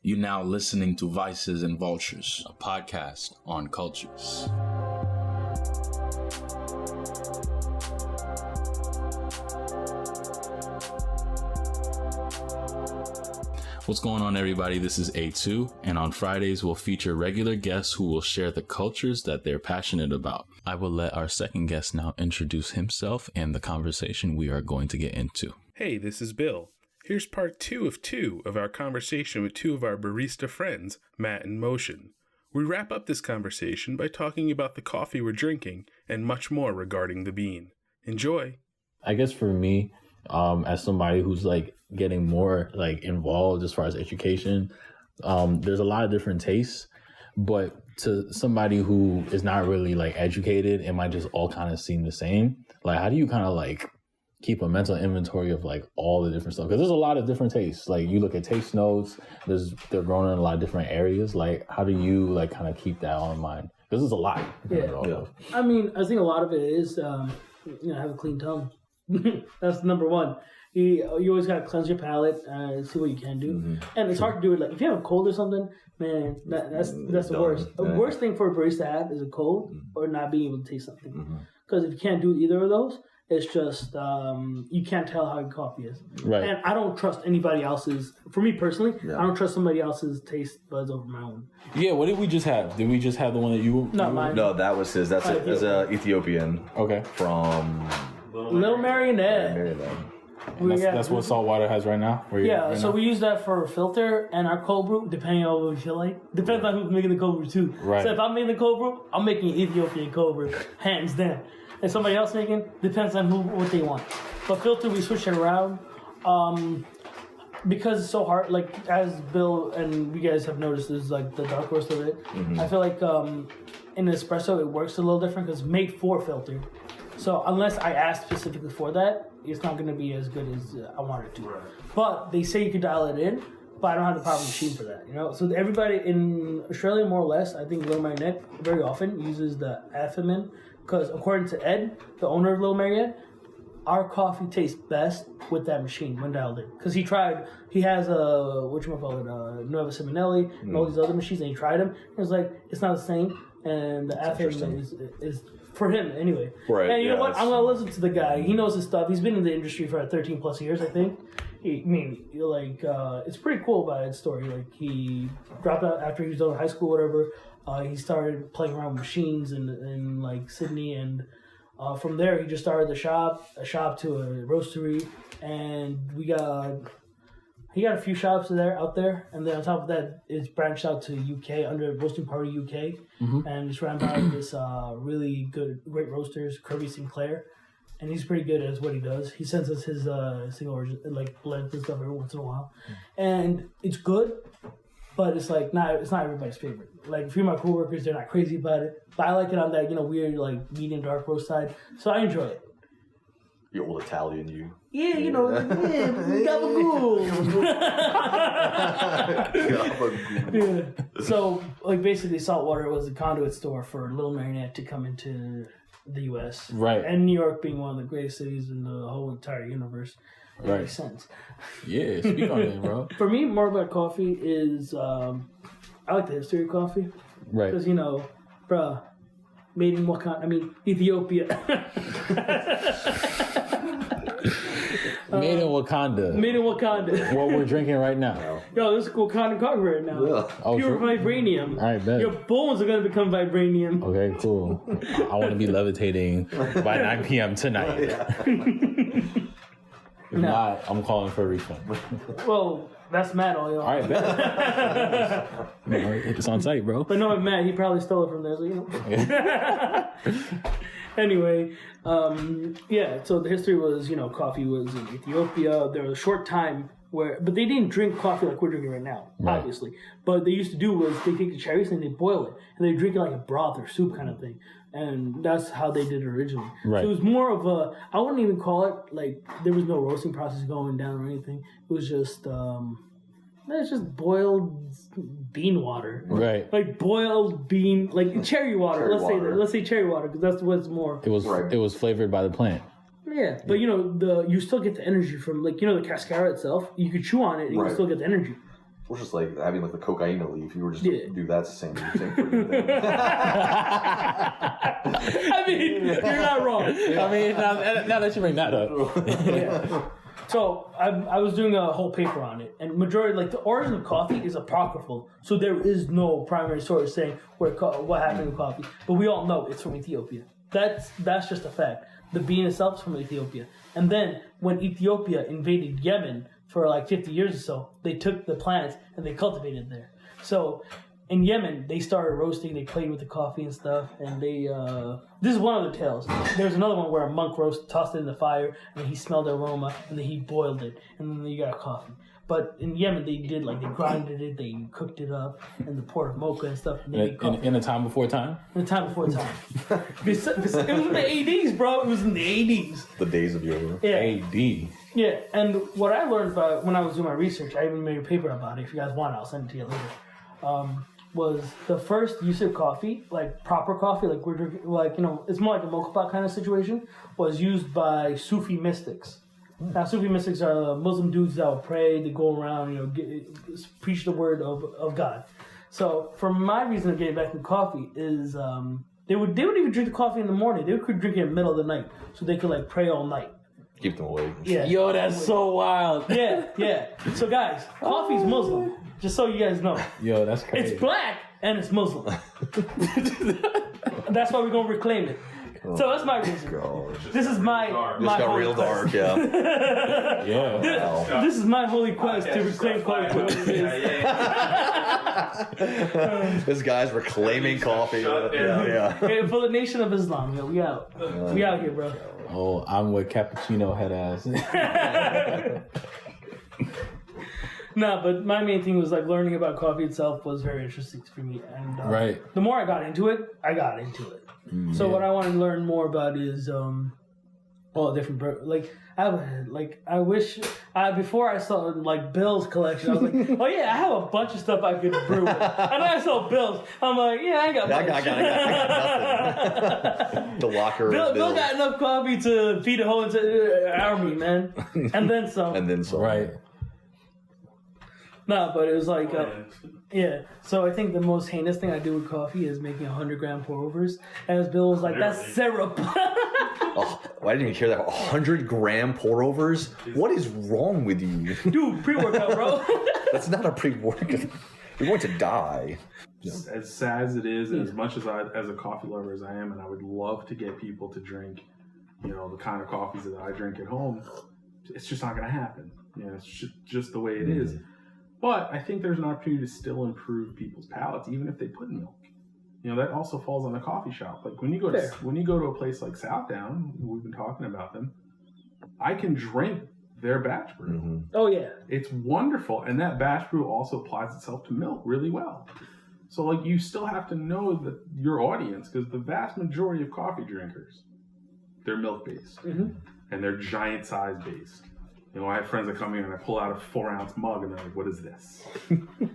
You're now listening to Vices and Vultures, a podcast on cultures. What's going on, everybody? This is A2, and on Fridays we'll feature regular guests who will share the cultures that they're passionate about. I will let our second guest now introduce himself and the conversation we are going to get into. Hey, this is Bill. Here's part 2 of our conversation with two of our barista friends, Matt and Mohsin. We wrap up this conversation by talking about the coffee we're drinking and much more regarding the bean. Enjoy. I guess for me, as somebody who's like getting more like involved as far as education, there's a lot of different tastes, but to somebody who is not really like educated, it might just all kind of seem the same. Like, how do you kind of like keep a mental inventory of like all the different stuff? Because there's a lot of different tastes. Like, you look at taste notes, they're grown in a lot of different areas. Like, how do you like kind of keep that all in mind? Because there's a lot. Yeah. I mean, I think a lot of it is have a clean tongue. That's number one. You always gotta cleanse your palate, see what you can do. Mm-hmm. And it's hard to do it. Like, if you have a cold or something, man, that's the worst. The worst thing for a barista to have is a cold or not being able to taste something. Because if you can't do either of those, it's just you can't tell how your coffee is. Right. And I don't trust anybody else's. For me personally, I don't trust somebody else's taste buds over my own. Yeah. What did we just have? Did we just have the one that you? Not mine. No, that was his. That's an Ethiopian. Okay. From Little Marionette. That's what saltwater has right now? So we use that for a filter, and our cold brew, depending on what we feel like. Depends on who's making the cold brew too. Right. So if I'm making the cold brew, I'm making Ethiopian cold brew, hands down. And somebody else making, depends on what they want. But filter, we switch it around. Because it's so hard, like as Bill and you guys have noticed, is like the dark roast of it. Mm-hmm. I feel like in espresso, it works a little different because it's made for filter. So unless I ask specifically for that, it's not going to be as good as I want it to. Right. But they say you could dial it in, but I don't have the proper machine for that, you know? So everybody in Australia, more or less, I think Little Marionette very often uses the FMN because according to Ed, the owner of Little Marionette, our coffee tastes best with that machine when dialed in. Because he has Nuova Simonelli and all these other machines, and he tried them. He was like, it's not the same. And the FMN is for him anyway. Right. And you know what? I'm going to listen to the guy. He knows his stuff. He's been in the industry for 13 plus years, I think. It's pretty cool about his story. Like, he dropped out after he was done with high school, whatever. He started playing around with machines in like Sydney, and from there he just started a shop to a roastery, and he got a few shops out there, and then on top of that, it's branched out to UK under Roasting Party UK, and it's ran by this really great roasters, Kirby Sinclair, and he's pretty good at what he does. He sends us his single origin, like blends and stuff every once in a while, and it's good, but it's like it's not everybody's favorite. Like, a few of my coworkers, they're not crazy about it, but I like it on that weird like medium dark roast side, so I enjoy it. You're old Italian, you. Yeah, gabagool. Yeah. So, like, basically, Saltwater was the conduit store for Little Marionette to come into the U.S. Right. And New York being one of the greatest cities in the whole entire universe. It makes sense. Yeah, speak on it, bro. For me, more about coffee is, I like the history of coffee. Right. Because, bruh, made in Ethiopia. Made in Wakanda. What we're drinking right now. Yo, this is Wakanda coffee right now. Yeah. Pure vibranium. All right, bet. Your bones are going to become vibranium. Okay, cool. I want to be levitating by 9 p.m. tonight. If not, I'm calling for a refund. Well, that's Matt, all y'all. All right, bet. It's on site, bro. But no, Matt, he probably stole it from there, so Anyway, so the history was, coffee was in Ethiopia. There was a short time but they didn't drink coffee like we're drinking right now, obviously. But they used to do was they take the cherries and they boil it, and they drink it like a broth or soup kind of thing. And that's how they did it originally. Right. So it was more of I wouldn't even call it, like, there was no roasting process going down or anything. It was just, it's just boiled bean water. Right. Like boiled bean, like cherry water. Let's say cherry water, because that's what's more. It was flavored by the plant. Yeah, but you still get the energy from, like, the cascara itself. You could chew on it and you can still get the energy. Or just like having like the cocaine leaf. You were just do that same freaking thing. I mean, you're not wrong. I mean, now that you bring that up. Yeah. So I was doing a whole paper on it, and majority, like the origin of coffee is apocryphal. So there is no primary source saying what happened with coffee. But we all know it's from Ethiopia. That's just a fact. The bean itself is from Ethiopia. And then when Ethiopia invaded Yemen for like 50 years or so, they took the plants and they cultivated there. So in Yemen, they started roasting, they played with the coffee and stuff, and they, this is one of the tales. There's another one where a monk tossed it in the fire, and he smelled the aroma, and then he boiled it, and then you got coffee. But in Yemen, they did, like, they grinded it, they cooked it up, and they poured mocha and stuff, and they made coffee. In a time before time? In a time before time. It was in the 80s, bro. It was in the 80s. The days of yogurt. Yeah. AD. Yeah, and what I learned about when I was doing my research, I even made a paper about it. If you guys want, I'll send it to you later. Was the first use of coffee, like proper coffee, like we're drinking, like, you know, it's more like a mocha pot kind of situation, was used by Sufi mystics. Now, Sufi mystics are Muslim dudes that will pray, they go around, you know, preach the word of God. So, for my reason of getting back to coffee is they would even drink the coffee in the morning. They could drink it in the middle of the night, so they could like pray all night. Keep them awake. Yeah. Yo, that's so wild. Yeah. So, guys, coffee's Muslim. Just so you guys know. Yo, that's crazy. It's black and it's Muslim. That's why we're gonna reclaim it. So that's my reason. Gosh. This is my This got real dark, yeah. Yeah. This is my holy quest to reclaim coffee. This guy's reclaiming coffee. Yeah. Hey, for the Nation of Islam, yo, we out. We out here, bro. Oh, I'm with cappuccino head ass. No, but my main thing was like learning about coffee itself was very interesting for me, and Right. the more I got into it, So what I want to learn more about is all different I wish before I saw like Bill's collection, I was like, oh yeah, I have a bunch of stuff I could brew with. And then I saw Bill's, I'm like, yeah, I got nothing. The locker. Bill got enough coffee to feed a whole army, man, and then some. And then some. Right. No, but it was like, yeah. So I think the most heinous thing I do with coffee is making 100-gram pour-overs. As Bill was like, that's syrup. Oh, I didn't even hear that. 100-gram pour-overs? What is wrong with you? Dude, pre-workout, bro. That's not a pre-workout. You're going to die. As sad as it is, and as much as as a coffee lover as I am, and I would love to get people to drink, you know, the kind of coffees that I drink at home, it's just not going to happen. You know, it's just the way it is. But I think there's an opportunity to still improve people's palates, even if they put milk. You know, that also falls on the coffee shop. Like when you go to a place like Southdown, we've been talking about them, I can drink their batch brew. Mm-hmm. Oh yeah, it's wonderful, and that batch brew also applies itself to milk really well. So like you still have to know that your audience, because the vast majority of coffee drinkers, they're milk based and they're giant size based. You know, I have friends that come in and I pull out a 4-ounce mug and they're like, what is this?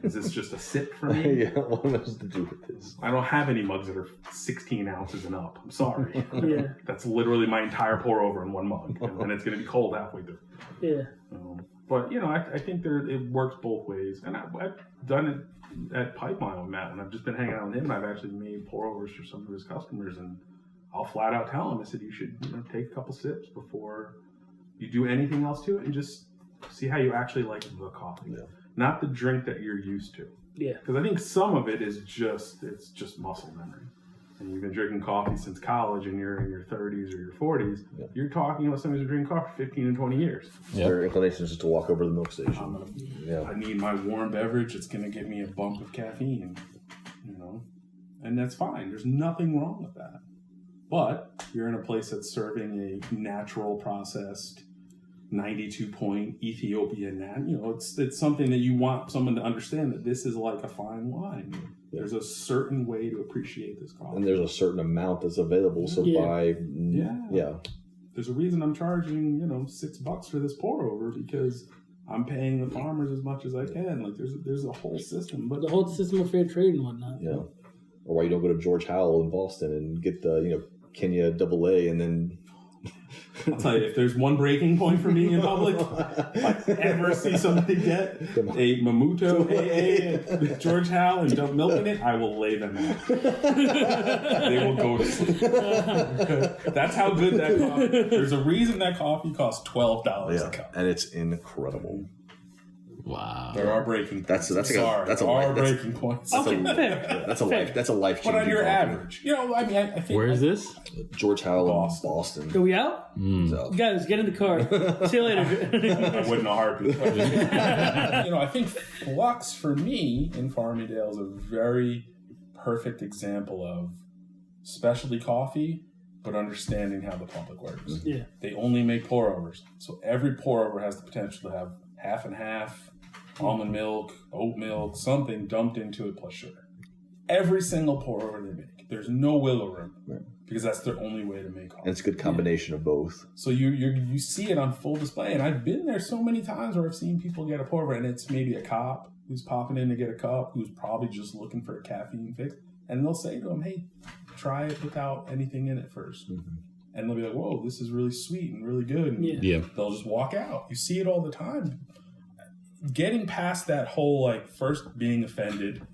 Is this just a sip for me? Yeah, what has to do with this? I don't have any mugs that are 16 ounces and up. I'm sorry. yeah, That's literally my entire pour over in one mug. And it's going to be cold halfway through. yeah. But, you know, I think it works both ways. And I've done it at Pipeline with Matt. When I've just been hanging out with him, I've actually made pour overs for some of his customers. And I'll flat out tell him, I said, you should take a couple sips before you do anything else to it, and just see how you actually like the coffee, not the drink that you're used to. Yeah. Because I think some of it is just muscle memory. And you've been drinking coffee since college, and you're in your 30s or your 40s. Yeah. You're talking about somebody who's drinking coffee for 15 and 20 years. Yep. Their inclination is just to walk over to the milk station. I need my warm beverage. It's going to give me a bump of caffeine, you know, and that's fine. There's nothing wrong with that. But you're in a place that's serving a natural processed 92-point Ethiopian, you know, it's something that you want someone to understand that this is like a fine wine. Yeah. There's a certain way to appreciate this coffee. And there's a certain amount that's available. So there's a reason I'm charging, you know, $6 for this pour over, because I'm paying the farmers as much as I can. Like there's a whole system, but the whole system of fair trade and whatnot. Yeah. Or why you don't go to George Howell in Boston and get the, you know, Kenya AA and then I'll tell you, if there's one breaking point for me in public, if I ever see somebody get a Mamuto AA George Howe and dump milk in it, I will lay them out. They will go to sleep. That's how good that coffee. There's a reason that coffee costs $12 a cup, and it's incredible. Wow. There are breaking points. That's a breaking points. That's a life. But on your average, I think. Where is this? George Howe in Boston. Are we out? So. Guys, get in the car. See you later. I wouldn't have heartbeat. I think Flux for me in Farmingdale is a very perfect example of specialty coffee, but understanding how the public works. Yeah. They only make pour overs, so every pour over has the potential to have half and half, almond milk, oat milk, something dumped into it plus sugar. Every single pour over they make. There's no wiggle room because that's their only way to make coffee. And it's a good combination of both. So you see it on full display, and I've been there so many times where I've seen people get a pour over, and it's maybe a cop who's popping in to get a cup, who's probably just looking for a caffeine fix, and they'll say to him, "Hey, try it without anything in it first." Mm-hmm. And they'll be like, "Whoa, this is really sweet and really good." And they'll just walk out. You see it all the time. Getting past that whole first being offended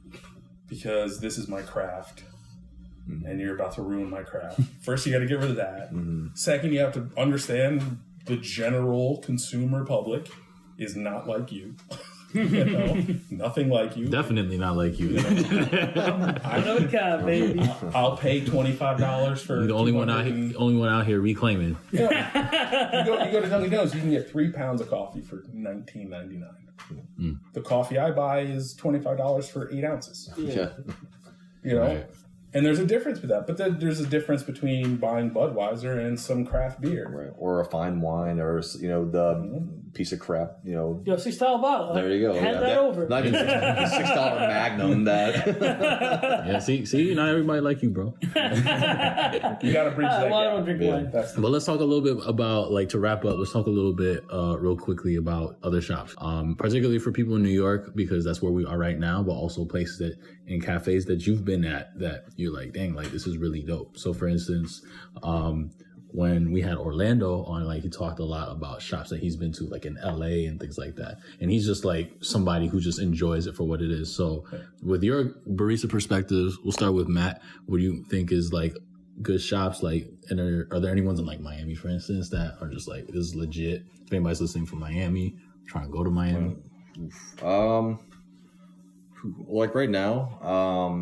because this is my craft and you're about to ruin my craft. First, you got to get rid of that. Second, you have to understand the general consumer public is not like you. Nothing like you. Definitely not like you. I know the kind, baby. I'll pay $25 for the only one out here reclaiming. You go to Dunkin' Donuts, you can get 3 pounds of coffee for $19.99. The coffee I buy is $25 for 8 ounces. Yeah. Right. And there's a difference with that, but there's a difference between buying Budweiser and some craft beer, right? Or a fine wine, or the piece of crap, Yo, $6 bottle. There you go. Hand that over. Not even $6 Magnum. That. See, not everybody like you, bro. You got to bridge that. I don't drink wine. But let's talk a little bit about to wrap up. Let's talk a little bit real quickly about other shops, particularly for people in New York because that's where we are right now, but also places in cafes that you've been at that you're like, dang, this is really dope. So for instance, when we had Orlando on, he talked a lot about shops that he's been to, in LA and things like that. And he's just somebody who just enjoys it for what it is. So with your barista perspectives, we'll start with Matt. What do you think is good shops? And are there any ones in Miami, for instance, that are just this is legit? If anybody's listening from Miami, trying to go to Miami. Right now,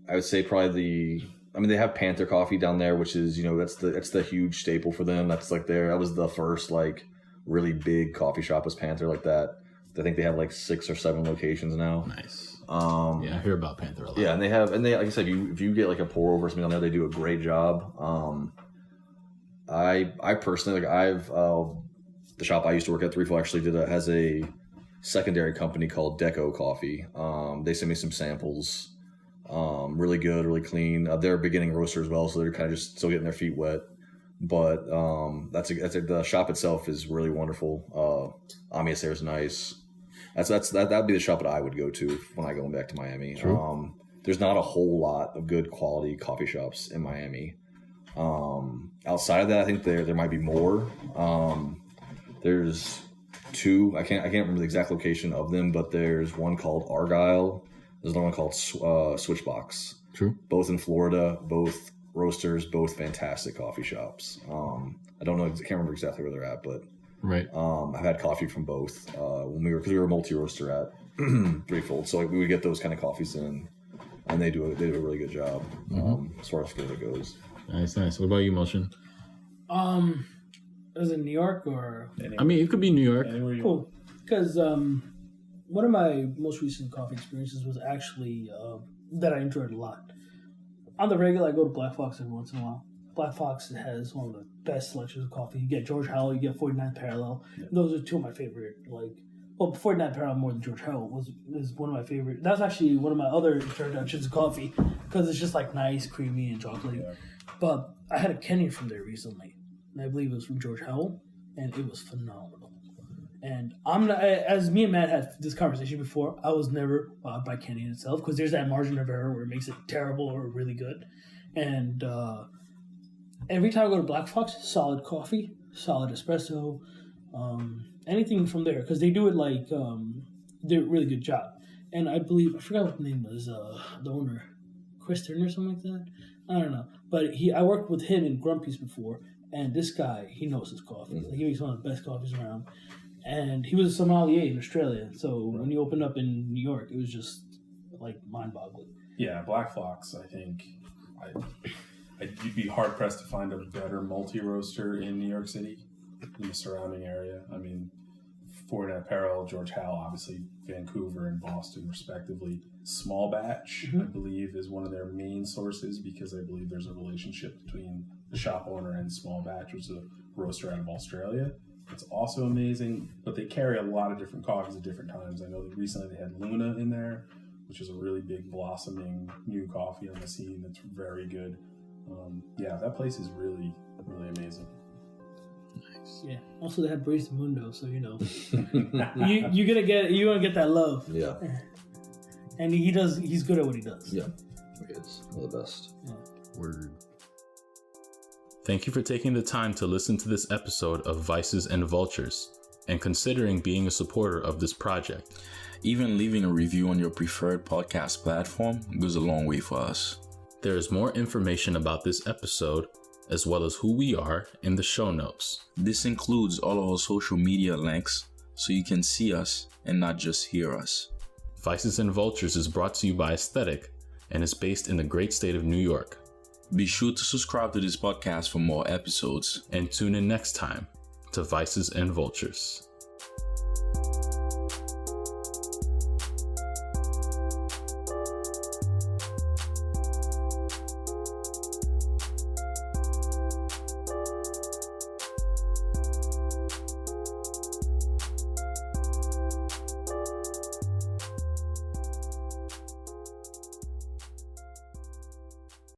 I would say probably they have Panther Coffee down there, which is, that's the huge staple for them. That's that was the first really big coffee shop was Panther like that. I think they have 6 or 7 locations now. Nice. I hear about Panther a lot. Yeah, and they like I said, if you get a pour over or something down there, they do a great job. I personally the shop I used to work at, Threefold, actually has a secondary company called Deco Coffee. They sent me some samples. Really good, really clean. They're a beginning roaster as well, so they're kind of just still getting their feet wet. But the shop itself is really wonderful. Ambiance there is nice. That'd be the shop that I would go to when I go back to Miami. There's not a whole lot of good quality coffee shops in Miami. Outside of that, I think there might be more. There's 2. I can't remember the exact location of them, but there's one called Argyle. There's another one called Switchbox. True. Both in Florida, both roasters, both fantastic coffee shops. I don't know, I can't remember exactly where they're at, but right. I've had coffee from both because we were a multi-roaster at Threefold, so we would get those kind of coffees in, and they do a really good job as far as Florida goes. Nice. What about you, Motion? Is it New York or? Anywhere. It could be New York. Cool, because one of my most recent coffee experiences was actually that I enjoyed a lot. On the regular, I go to Black Fox every once in a while. Black Fox has one of the best selections of coffee. You get George Howell, you get 49th Parallel. Yeah. Those are 2 of my favorite. 49th Parallel more than George Howell is one of my favorite. That's actually one of my other introductions of coffee because it's just nice, creamy, and chocolatey. Yeah. But I had a Kenny from there recently, and I believe it was from George Howell, and it was phenomenal. And I'm not, as me and Matt had this conversation before, I was never bought by Kenny in itself because there's that margin of error where it makes it terrible or really good. And every time I go to Black Fox, solid coffee, solid espresso, anything from there, because they do it like they do a really good job. And I forgot what the name was, the owner, Chris Turner or something like that. I don't know, but I worked with him in Grumpy's before, and this guy, he knows his coffee. Like, he makes one of the best coffees around. And he was a sommelier in Australia, so when he opened up in New York, it was just like mind-boggling. Yeah, Black Fox, I think you'd be hard-pressed to find a better multi-roaster in New York City, in the surrounding area. I mean, Fortinet Apparel, George Howe, obviously Vancouver and Boston, respectively. Small Batch, I believe, is one of their main sources, because I believe there's a relationship between the shop owner and Small Batch, which is a roaster out of Australia. It's also amazing, but they carry a lot of different coffees at different times. I know that recently they had Luna in there, which is a really big blossoming new coffee on the scene that's very good. Yeah, that place is really, really amazing. Nice. Yeah. Also, they have Barista Mundo, so you want to get that love. Yeah. And he's good at what he does. Yeah. He is one of the best. Yeah. Word. Thank you for taking the time to listen to this episode of Vices and Vultures and considering being a supporter of this project. Even leaving a review on your preferred podcast platform goes a long way for us. There is more information about this episode, as well as who we are, in the show notes. This includes all of our social media links, so you can see us and not just hear us. Vices and Vultures is brought to you by Aesthetic and is based in the great state of New York. Be sure to subscribe to this podcast for more episodes. And tune in next time to Vices and Vultures.